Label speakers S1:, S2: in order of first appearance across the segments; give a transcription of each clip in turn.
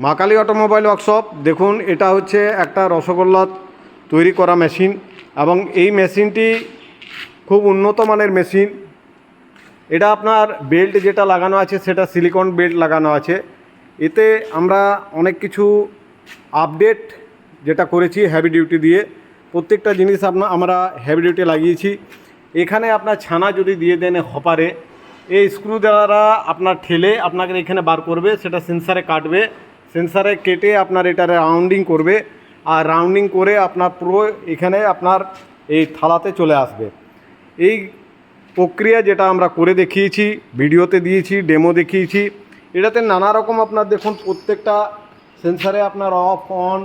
S1: মা Kali automobile workshop. দেখুন, এটা হচ্ছে একটা রসগোল্লা তৈরি করা মেশিন এবং এই মেশিনটি খুব উন্নত মানের মেশিন। এটা আপনার বেল্ট যেটা লাগানো আছে সেটা সিলিকন বেল্ট লাগানো আছে। এতে আমরা অনেক কিছু আপডেট যেটা করেছি হেভি ডিউটি দিয়ে, প্রত্যেকটা জিনিস আমরা হেভি ডিউটি লাগিয়েছি। এখানে আপনার ছানা যদি দিয়ে দেন হপারে, এই স্ক্রু দ্বারা আপনার ঠেলে আপনাকে এখানে বার করবে, সেটা সেন্সারে কাটবে, সেন্সারে কেটে আপনার এটারে রাউন্ডিং করবে, আর রাউন্ডিং করে আপনার পুরো এখানে আপনার এই থালাতে চলে আসবে। এই প্রক্রিয়া যেটা আমরা করে দেখিয়েছি, ভিডিওতে দিয়েছি, ডেমো দেখিয়েছি। এটাতে নানা রকম আপনার দেখুন প্রত্যেকটা সেন্সারে আপনার অফ অন,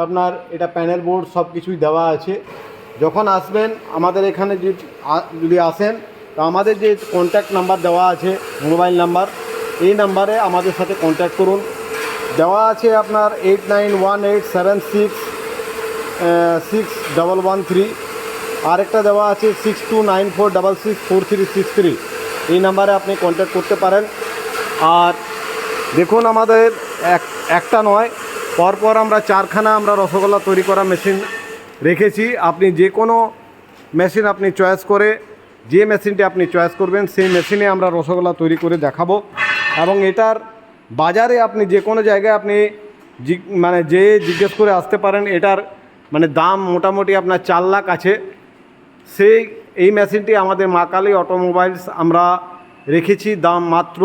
S1: আপনার এটা প্যানেল বোর্ড সব কিছুই দেওয়া আছে। যখন আসবেন আমাদের এখানে যদি আসেন, তো আমাদের যে কন্ট্যাক্ট নাম্বার দেওয়া আছে, মোবাইল নাম্বার, এই নাম্বারে আমাদের সাথে কন্ট্যাক্ট করুন। দেওয়া আছে আপনার 8918766113, আরেকটা দেওয়া আছে 6294664363। এই নাম্বারে আপনি কন্ট্যাক্ট করতে পারেন। আর দেখুন, আমাদের একটা নয়, পরপর আমরা 4খানা আমরা রসগোল্লা তৈরি করা মেশিন রেখেছি। আপনি যে কোনো মেশিন আপনি চয়েস করে, যে মেশিনটি আপনি চয়েস করবেন সেই মেশিনে আমরা রসগোল্লা তৈরি করে দেখাবো। এবং এটার বাজারে আপনি যে কোনো জায়গায় আপনি জিজ্ঞেস করে আসতে পারেন। এটার দাম মোটামুটি আপনার 4 লাখ আছে। এই মেশিনটি আমাদের মা কালী অটোমোবাইলস আমরা রেখেছি দাম মাত্র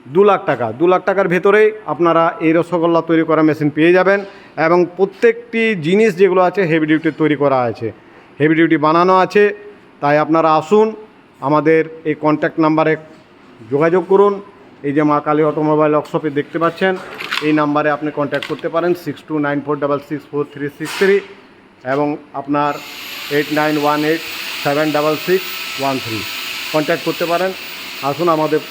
S1: 2 লাখ টাকা। 2 লাখ টাকার ভেতরেই আপনারা এই রসগোল্লা তৈরি করা মেশিন পেয়ে যাবেন। এবং প্রত্যেকটি জিনিস যেগুলো আছে হেভি ডিউটি তৈরি করা আছে, হেভি ডিউটি বানানো আছে। তাই আপনারা আসুন, আমাদের এই কন্ট্যাক্ট নাম্বারে যোগাযোগ করুন। এই যে মা কালী অটোমোবাইল ওয়ার্কশপে দেখতে পাচ্ছেন, এই নাম্বারে আপনি কন্ট্যাক্ট করতে পারেন 6294664363 এবং আপনার 8918766613 কন্ট্যাক্ট করতে পারেন। আসুন, আমাদের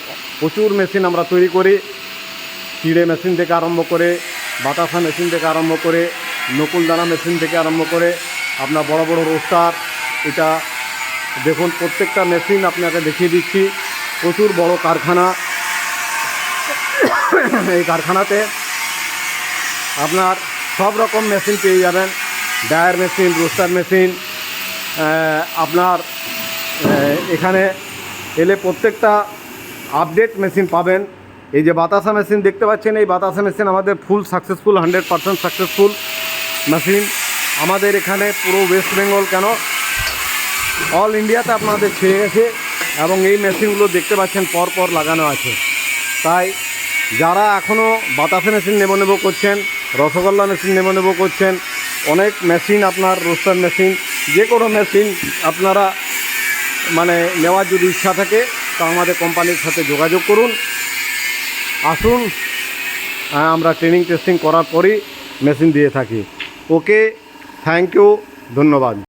S1: প্রচুর মেশিন আমরা তৈরি করি। চিড়ে মেশিন থেকে আরম্ভ করে, বাতাসা মেশিন থেকে আরম্ভ করে, নকুলদানা মেশিন থেকে আরম্ভ করে, আপনার বড় বড় রোস্টার। এটা দেখুন, প্রত্যেকটা মেশিন আপনাকে দেখিয়ে দিচ্ছি। প্রচুর বড় কারখানা। এই কারখানাতে আপনার সব রকম মেশিন পেয়ে যাবেন। Dryer machine, roaster machine. আপনার এখানে এলে প্রত্যেকটা আপডেট মেশিন পাবেন। এই যে বাতাসা মেশিন দেখতে পাচ্ছেন, এই বাতাসা মেশিন আমাদের ফুল সাকসেসফুল, 100% সাকসেসফুল মেশিন। আমাদের এখানে পুরো ওয়েস্ট বেঙ্গল কেন অল ইন্ডিয়াতে আপনাদের ছেয়ে গেছে। এবং এই মেশিনগুলো দেখতে পাচ্ছেন পরপর লাগানো আছে। তাই যারা এখনও বাতাসা মেশিন নেব করছেন, রসগোল্লা মেশিন নেব করছেন, অনেক মেশিন আপনার রোস্টার মেশিন, যে কোনো মেশিন আপনারা নেওয়ার যদি ইচ্ছা থাকে, তা আমাদের কোম্পানির সাথে যোগাযোগ করুন। আসুন, আমরা ট্রেনিং টেস্টিং করার পরই মেশিন দিয়ে থাকি। ওকে, থ্যাংক ইউ, ধন্যবাদ।